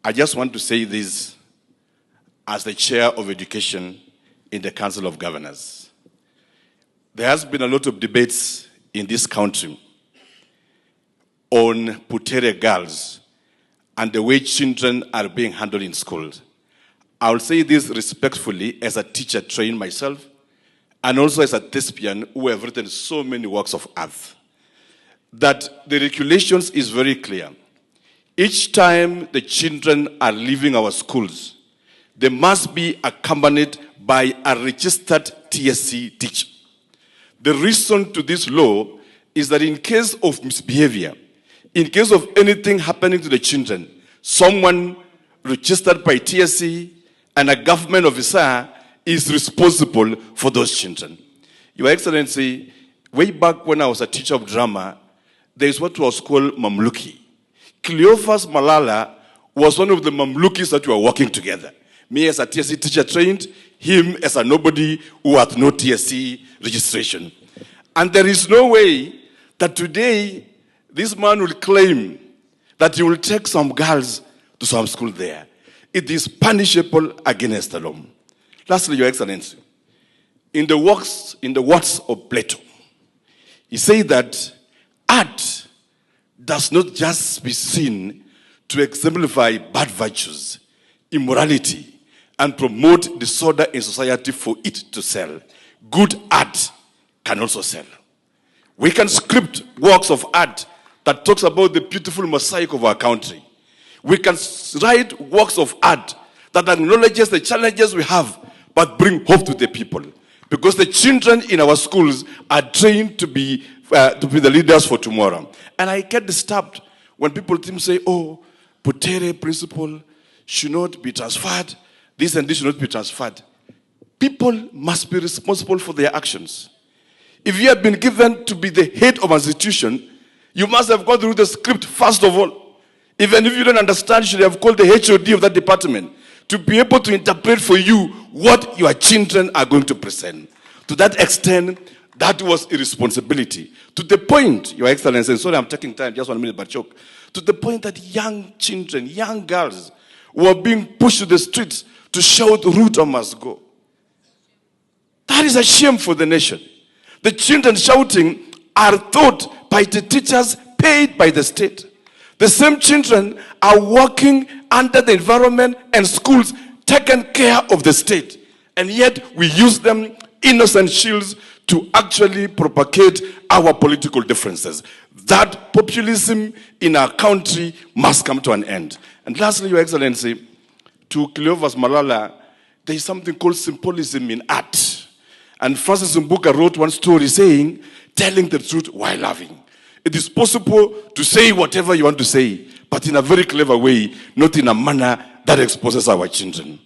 I just want to say this as the chair of education in the Council of Governors. There has been a lot of debates in this country on Butere girls and the way children are being handled in schools. I will say this respectfully as a teacher trained myself and also as a thespian who have written so many works of art, that the regulations is very clear. Each time the children are leaving our schools, they must be accompanied by a registered TSC teacher. The reason to this law is that in case of misbehavior, in case of anything happening to the children, someone registered by TSC and a government officer is responsible for those children. Your Excellency, way back when I was a teacher of drama, there is what was called Mamluki. Cleophas Malala was one of the Mamlukis that were working together. Me as a TSC teacher trained, him as a nobody who had no TSC registration. And there is no way that today this man will claim that he will take some girls to some school there. It is punishable against the law. Lastly, Your Excellency, in the words of Plato, he said that art does not just be seen to exemplify bad virtues, immorality, and promote disorder in society for it to sell. Good art can also sell. We can script works of art that talks about the beautiful mosaic of our country. We can write works of art that acknowledges the challenges we have, but bring hope to the people. Because the children in our schools are trained to be the leaders for tomorrow. And I get disturbed when people say, oh, Butere principle should not be transferred. This and this should not be transferred. People must be responsible for their actions. If you have been given to be the head of an institution, you must have gone through the script first of all. Even if you don't understand, you should have called the HOD of that department to be able to interpret for you what your children are going to present. To that extent, that was irresponsibility. To the point, Your Excellency, and sorry I'm taking time, just 1 minute, but choke. To the point that young children, young girls, were being pushed to the streets to shout, Ruto must go. That is a shame for the nation. The children shouting are taught by the teachers paid by the state. The same children are working under the environment and schools taken care of the state. And yet we use them innocent shields to actually propagate our political differences. That populism in our country must come to an end. And lastly, Your Excellency, to Cleophas Malala, there is something called symbolism in art. And Francis Mbuka wrote one story saying, telling the truth while laughing. It is possible to say whatever you want to say, but in a very clever way, not in a manner that exposes our children.